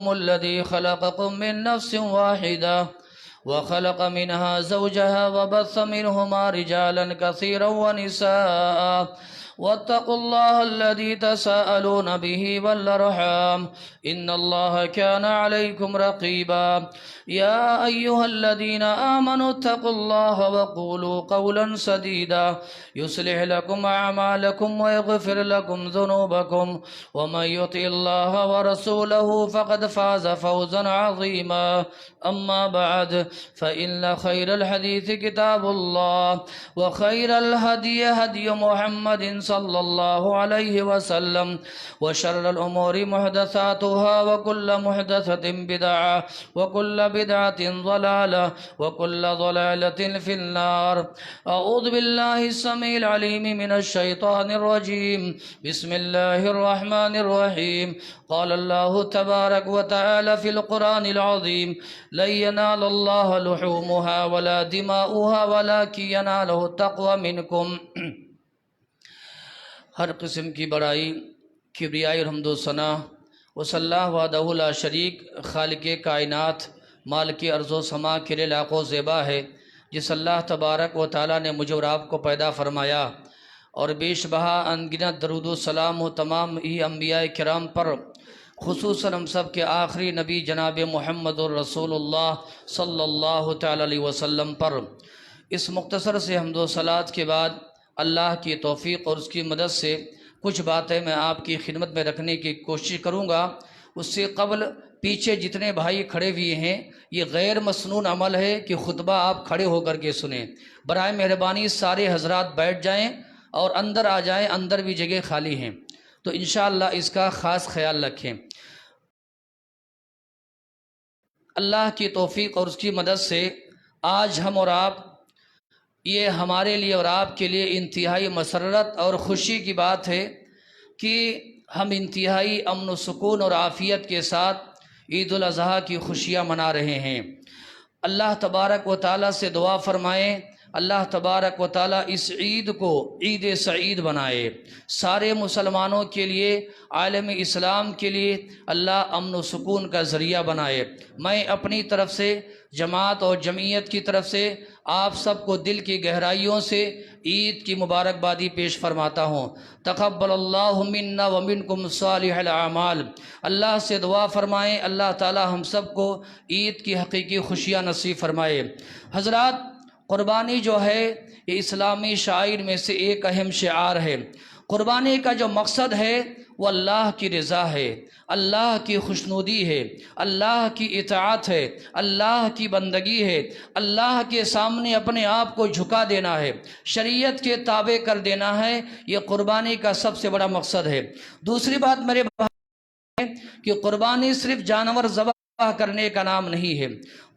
الذي خلقكم من نفس واحدة وخلق منها زوجها وبث منهما رجالا كثيرا ونساء واتقوا الله الذي تساءلون به والأرحام إن الله كان عليكم رقيبا يا أيها الذين آمنوا اتقوا الله وقولوا قولا سديدا يصلح لكم أعمالكم ويغفر لكم ذنوبكم ومن يطع الله ورسوله فقد فاز فوزا عظيما أما بعد فإن خير الحديث كتاب الله وخير الهدي هدي محمد صلى الله عليه وسلم وشر الأمور محدثاتها وكل محدثة بدعة وكل بدعة ضلالة وكل ضلالة في النار أعوذ بالله السميع العليم من الشيطان الرجيم بسم الله الرحمن الرحيم قال الله تبارك وتعالى في القرآن العظيم لن ينال الله لحومها ولا دماؤها ولكن يناله التقوى منكم ہر قسم کی بڑائی کبریائی اور حمد و ثنا وہ صلی اللہ وحدہ لا شریک خالق کائنات مالک ارض و سما کے لیے لاکھ و زیبا ہے جس اللہ تبارک و تعالیٰ نے مجھے اور آپ کو پیدا فرمایا اور بیش بہا انگنت درود و سلام و تمام ہی انبیاء کرام پر خصوصاً ہم سب کے آخری نبی جناب محمد الرسول اللہ صلی اللہ تعالیٰ علیہ وسلم پر اس مختصر سے حمد و صلات کے بعد اللہ کی توفیق اور اس کی مدد سے کچھ باتیں میں آپ کی خدمت میں رکھنے کی کوشش کروں گا۔ اس سے قبل پیچھے جتنے بھائی کھڑے ہوئے ہیں یہ غیر مسنون عمل ہے کہ خطبہ آپ کھڑے ہو کر کے سنیں۔ برائے مہربانی سارے حضرات بیٹھ جائیں اور اندر آ جائیں، اندر بھی جگہ خالی ہیں تو انشاءاللہ اس کا خاص خیال رکھیں۔ اللہ کی توفیق اور اس کی مدد سے آج ہم اور آپ یہ ہمارے لیے اور آپ کے لیے انتہائی مسرت اور خوشی کی بات ہے کہ ہم انتہائی امن و سکون اور عافیت کے ساتھ عید الاضحیٰ کی خوشیاں منا رہے ہیں۔ اللہ تبارک و تعالیٰ سے دعا فرمائیں اللہ تبارک و تعالیٰ اس عید کو عید سعید بنائے، سارے مسلمانوں کے لیے، عالم اسلام کے لیے اللہ امن و سکون کا ذریعہ بنائے۔ میں اپنی طرف سے، جماعت اور جمعیت کی طرف سے آپ سب کو دل کی گہرائیوں سے عید کی مبارکبادی پیش فرماتا ہوں۔ تقبل اللہ منا ومنکم صالح الاعمال۔ اللہ سے دعا فرمائیں اللہ تعالی ہم سب کو عید کی حقیقی خوشیاں نصیب فرمائے۔ حضرات، قربانی جو ہے یہ اسلامی شعائر میں سے ایک اہم شعار ہے۔ قربانی کا جو مقصد ہے وہ اللہ کی رضا ہے، اللہ کی خوشنودی ہے، اللہ کی اطاعت ہے، اللہ کی بندگی ہے، اللہ کے سامنے اپنے آپ کو جھکا دینا ہے، شریعت کے تابع کر دینا ہے، یہ قربانی کا سب سے بڑا مقصد ہے۔ دوسری بات میرے بھائی کہ قربانی صرف جانور ذبح کرنے کا نام نہیں ہے،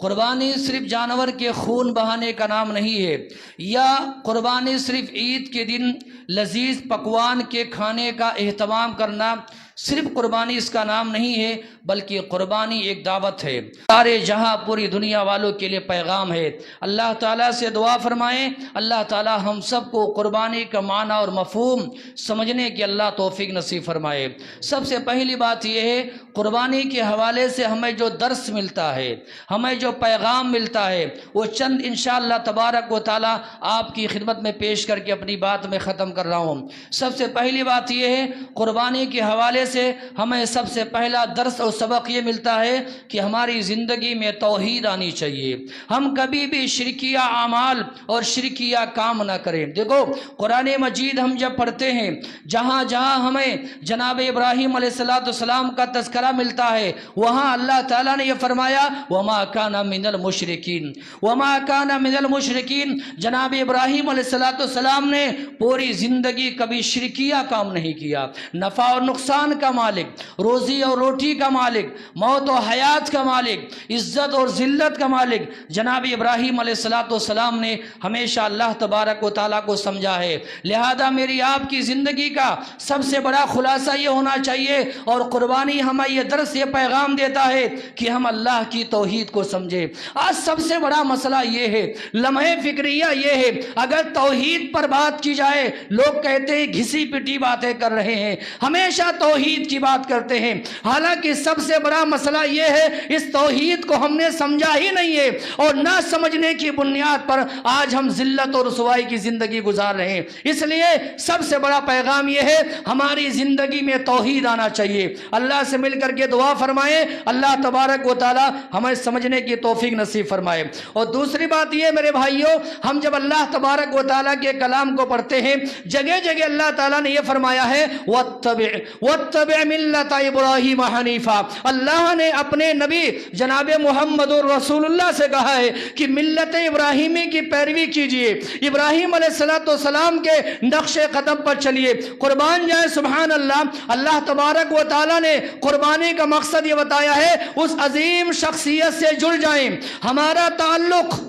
قربانی صرف جانور کے خون بہانے کا نام نہیں ہے، یا قربانی صرف عید کے دن لذیذ پکوان کے کھانے کا اہتمام کرنا صرف قربانی اس کا نام نہیں ہے، بلکہ قربانی ایک دعوت ہے، سارے جہاں پوری دنیا والوں کے لیے پیغام ہے۔ اللہ تعالیٰ سے دعا فرمائیں اللہ تعالیٰ ہم سب کو قربانی کا معنی اور مفہوم سمجھنے کی اللہ توفیق نصیب فرمائے۔ سب سے پہلی بات یہ ہے قربانی کے حوالے سے ہمیں جو درس ملتا ہے، ہمیں جو پیغام ملتا ہے، وہ چند انشاءاللہ تبارک و تعالیٰ آپ کی خدمت میں پیش کر کے اپنی بات میں ختم کر رہا ہوں۔ سب سے پہلی بات یہ ہے قربانی کے حوالے سے ہمیں سب سے پہلا درس اور سبق یہ ملتا ہے کہ ہماری زندگی میں توحید آنی چاہیے، ہم کبھی بھی شرکیہ اعمال اور شرکیہ کام نہ کریں۔ دیکھو قرآن مجید ہم جب پڑھتے ہیں جہاں جہاں ہمیں جناب ابراہیم علیہ السلام کا تذکرہ ملتا ہے وہاں اللہ تعالیٰ نے یہ فرمایا وما کان من المشرکین، وما کان من المشرکین۔ جناب ابراہیم علیہ السلام نے پوری زندگی کبھی شرکیہ کام نہیں کیا، نفع اور نقصان کا مالک، روزی اور روٹی کا مالک، موت و حیات کا مالک، عزت اور ذلت کا مالک جناب ابراہیم علیہ السلام نے ہمیشہ اللہ تبارک و تعالیٰ کو سمجھا ہے۔ لہذا میری آپ کی زندگی کا سب سے بڑا خلاصہ یہ ہونا چاہیے، اور قربانی ہمیں یہ درس یہ پیغام دیتا ہے کہ ہم اللہ کی توحید کو سمجھیں۔ آج سب سے بڑا مسئلہ یہ ہے، لمحے فکریہ یہ ہے، اگر توحید پر بات کی جائے لوگ کہتے ہیں گھسی پٹی باتیں کر رہے ہیں۔ ہمیشہ توحید توحید کی بات کرتے ہیں، حالانکہ سب سے بڑا مسئلہ یہ ہے اس توحید کو ہم نے سمجھا ہی نہیں ہے، اور نہ سمجھنے کی بنیاد پر آج ہم ذلت اور رسوائی کی زندگی گزار رہے ہیں۔ اس لیے سب سے بڑا پیغام یہ ہے ہماری زندگی میں توحید آنا چاہیے۔ اللہ سے مل کر کے دعا فرمائیں اللہ تبارک و تعالی ہمیں سمجھنے کی توفیق نصیب فرمائے۔ اور دوسری بات یہ میرے بھائیوں، ہم جب اللہ تبارک و تعالیٰ کے کلام کو پڑھتے ہیں، جگہ جگہ اللہ تعالیٰ نے یہ فرمایا ہے وَاتَّبِعْ مِلَّةَ إِبْرَاهِيمَ حَنِيفًا، اللہ نے اپنے نبی جناب محمد رسول اللہ سے کہا ہے کہ ملت ابراہیمی کی پیروی کیجئے، ابراہیم علیہ السلام کے نقش قدم پر چلیے، قربان جائے۔ سبحان اللہ، اللہ تبارک و تعالیٰ نے قربانی کا مقصد یہ بتایا ہے اس عظیم شخصیت سے جڑ جائیں، ہمارا تعلق،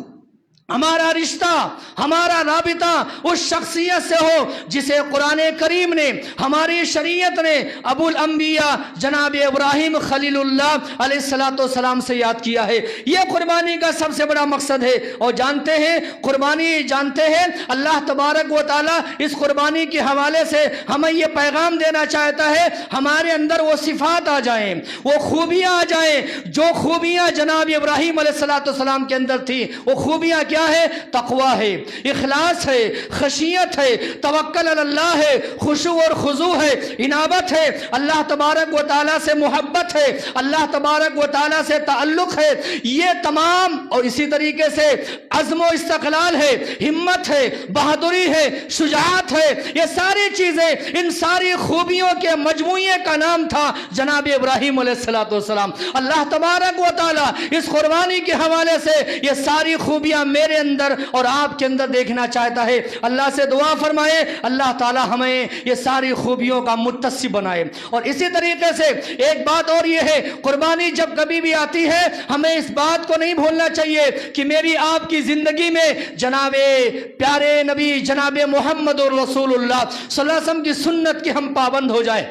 ہمارا رشتہ، ہمارا رابطہ اس شخصیت سے ہو جسے قرآن کریم نے، ہماری شریعت نے ابو الانبیاء جناب ابراہیم خلیل اللہ علیہ السلام سے یاد کیا ہے۔ یہ قربانی کا سب سے بڑا مقصد ہے۔ اور جانتے ہیں اللہ تبارک و تعالیٰ اس قربانی کے حوالے سے ہمیں یہ پیغام دینا چاہتا ہے ہمارے اندر وہ صفات آ جائیں، وہ خوبیاں آ جائیں جو خوبیاں جناب ابراہیم علیہ السلام کے اندر تھی۔ وہ خوبیاں کیا ہے؟ تقوی ہے، اخلاص ہے، خشیت ہے، توکل علی اللہ ہے، خشوع اور خضوع ہے، انابت ہے، اللہ تبارک و تعالیٰ سے محبت ہے، اللہ تبارک و تعالیٰ سے تعلق ہے، یہ تمام، اور اسی طریقے سے عزم و استقلال ہے، ہمت ہے، بہادری ہے، شجاعت ہے، یہ ساری چیزیں، ان ساری خوبیوں کے مجموعے کا نام تھا جناب ابراہیم علیہ السلام۔ اللہ تبارک و تعالیٰ اس قربانی کے حوالے سے یہ ساری خوبیاں میرے اندر اور آپ کے اندر دیکھنا چاہتا ہے۔ اللہ سے دعا فرمائے اللہ تعالی ہمیں یہ ساری خوبیوں کا متصف بنائے۔ اور اسی طریقے سے ایک بات اور یہ ہے، قربانی جب کبھی بھی آتی ہے ہمیں اس بات کو نہیں بھولنا چاہیے کہ میری آپ کی زندگی میں جناب پیارے نبی جناب محمد رسول اللہ صلی اللہ علیہ وسلم کی سنت کے ہم پابند ہو جائیں۔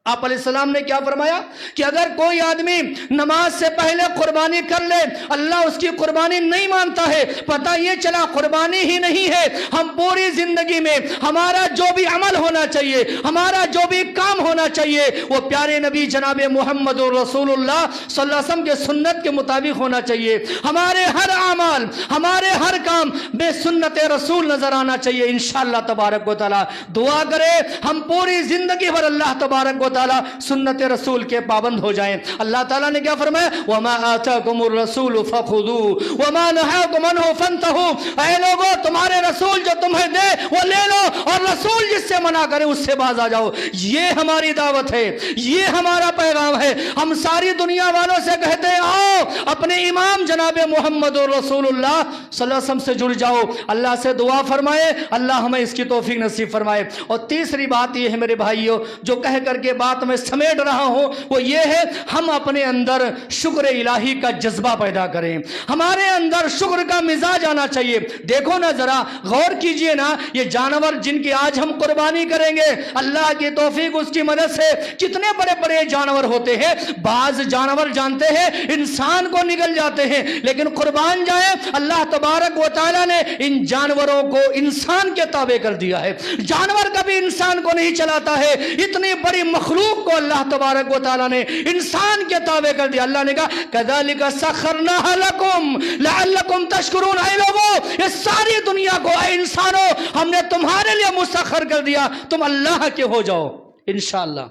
آپ علیہ السلام نے کیا فرمایا کہ اگر کوئی آدمی نماز سے پہلے قربانی کر لے اللہ اس کی قربانی نہیں مانتا ہے۔ پتہ یہ چلا قربانی ہی نہیں ہے، ہم پوری زندگی میں ہمارا جو بھی عمل ہونا چاہیے، ہمارا جو بھی کام ہونا چاہیے وہ پیارے نبی جناب محمد رسول اللہ صلی اللہ علیہ وسلم کے سنت کے مطابق ہونا چاہیے۔ ہمارے ہر اعمال، ہمارے ہر کام میں سنت رسول نظر آنا چاہیے۔ انشاءاللہ تبارک و تعالی دعا کرے ہم پوری زندگی بھر اللہ تبارک و تعالی سنت رسول کے پابند ہو جائیں۔ اللہ تعالیٰ نے کیا فرمایا؟ وَمَا آتَاكُمُ الرَّسُولُ فَخُذُوهُ وَمَا نَهَاكُمْ عَنْهُ فَانْتَهُوا، اے لوگو تمہارے رسول جو تمہیں دے وہ لے لو، اور رسول جس سے منع کرے اس سے باز آ جاؤ۔ یہ ہماری دعوت ہے، یہ ہمارا پیغام ہے۔ ہم ساری دنیا والوں سے کہتے ہیں آؤ اپنے امام جناب محمد رسول اللہ صلی اللہ علیہ وسلم سے جڑ جاؤ۔ اللہ سے دعا فرمائے اللہ ہمیں اس کی توفیق نصیب فرمائے۔ اور تیسری بات یہ ہے میرے بھائیوں جو کہہ کر کے بات میں سمیٹ رہا ہوں وہ یہ ہے ہم اپنے اندر شکر الہی کا جذبہ پیدا کریں، ہمارے اندر شکر کا مزاج آنا چاہیے۔ دیکھو نا ذرا غور کیجئے نا، یہ جانور جن کی آج ہم قربانی کریں گے اللہ کی توفیق اس کی مدد سے کتنے بڑے بڑے جانور ہوتے ہیں۔ بعض جانور جانتے ہیں انسان کو نگل جاتے ہیں، لیکن قربان جائے اللہ تبارک و تعالی نے ان جانوروں کو انسان کے تابع کر دیا ہے۔ جانور کبھی انسان کو نہیں چلاتا ہے، اتنی بڑی مخلوق کو اللہ تبارک و تعالی نے انسان کے تابع کر دیا۔ اللہ نے کہا كَذَلِكَ سَخَّرْنَاهَا لَكُمْ لَعَلَّكُمْ تَشْكُرُونَ، اے لوگو اس ساری دنیا کو، اے انسانوں ہم نے تمہارے لیے مسخر کر دیا، تم اللہ کے ہو جاؤ انشاءاللہ۔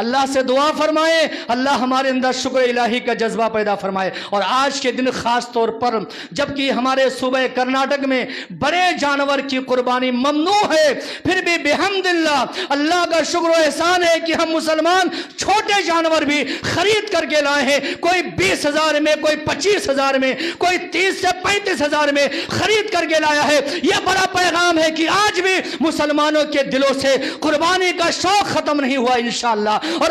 اللہ سے دعا فرمائے اللہ ہمارے اندر شکر الہی کا جذبہ پیدا فرمائے۔ اور آج کے دن خاص طور پر جبکہ ہمارے صوبہ کرناٹک میں بڑے جانور کی قربانی ممنوع ہے، پھر بھی بحمد اللہ اللہ کا شکر و احسان ہے کہ ہم مسلمان چھوٹے جانور بھی خرید کر کے لائے ہیں۔ کوئی 20,000 میں، کوئی 25,000 میں، کوئی 30 سے 35,000 میں خرید کر کے لایا ہے۔ یہ بڑا پیغام ہے کہ آج بھی مسلمانوں کے دلوں سے قربانی کا شوق ختم نہیں ہوا انشاءاللہ، اور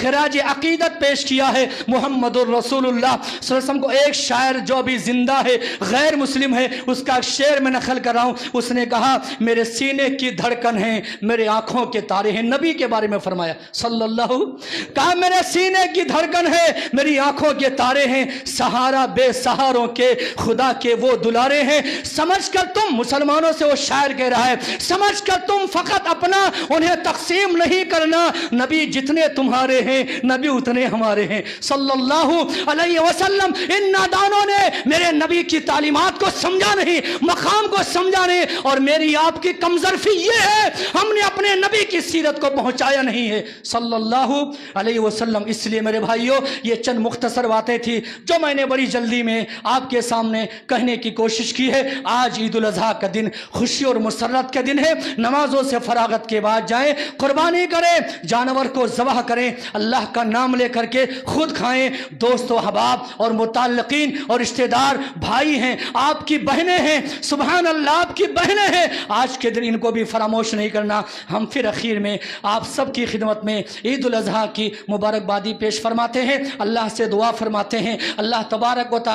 خراج عقیدت پیش کیا ہے محمد الرسول اللہ صلی اللہ علیہ وسلم کو۔ ایک شاعر جو بھی زندہ ہے، غیر مسلم ہے، اس کا شعر میں نقل کر رہا ہوں۔ اس نے کہا میرے سینے کی دھڑکن ہے، میرے آنکھوں کے تارے ہیں۔ نبی کے بارے میں فرمایا صلی اللہ، کہا میرے سینے کی دھڑکن ہے، میری آنکھوں کے تارے ہیں، سہارا بے سہاروں کے خدا کے وہ دلارے ہیں۔ سمجھ کر تم مسلمانوں سے، وہ شاعر کہہ رہا ہے، سمجھ کر تم فقط اپنا انہیں تقسیم نہیں کرنا، نبی جتنے تمہارے ہیں نبی اتنے ہمارے ہیں صلی اللہ علیہ وسلم۔ ان نادانوں نے میرے نبی کی تعلیمات کو سمجھا نہیں، مقام کو سمجھا نہیں، اور میری آپ کی کمظرفی یہ ہے ہم نے اپنے نبی کی سیرت کو پہنچایا نہیں ہے صلی اللہ علیہ وسلم۔ اس لیے میرے بھائیوں، یہ چند مختصر باتیں تھی جو میں نے بڑی جلدی میں آپ کے سامنے کہنے کی کوشش کی ہے۔ آج عید الاضحیٰ کا دن خوشی اور مسرت کا دن ہے۔ نمازوں سے فراغت کے بعد جائیں، قربانی کریں، جانور کو ذبح کریں، اللہ کا نام لے کر کے خود کھائیں۔ دوست و احباب اور متعلقین اور رشتہ دار بھائی ہیں، آپ کی بہنیں ہیں، سبحان اللہ آپ کی بہنیں ہیں، آج کے دن ان کو بھی فراموش نہیں کرنا۔ ہم پھر اخیر میں آپ سب کی خدمت میں عید الاضحیٰ کی مبارکبادی پیش فرماتے ہیں، اللہ سے دعا فرماتے ہیں اللہ تبارک و تعالی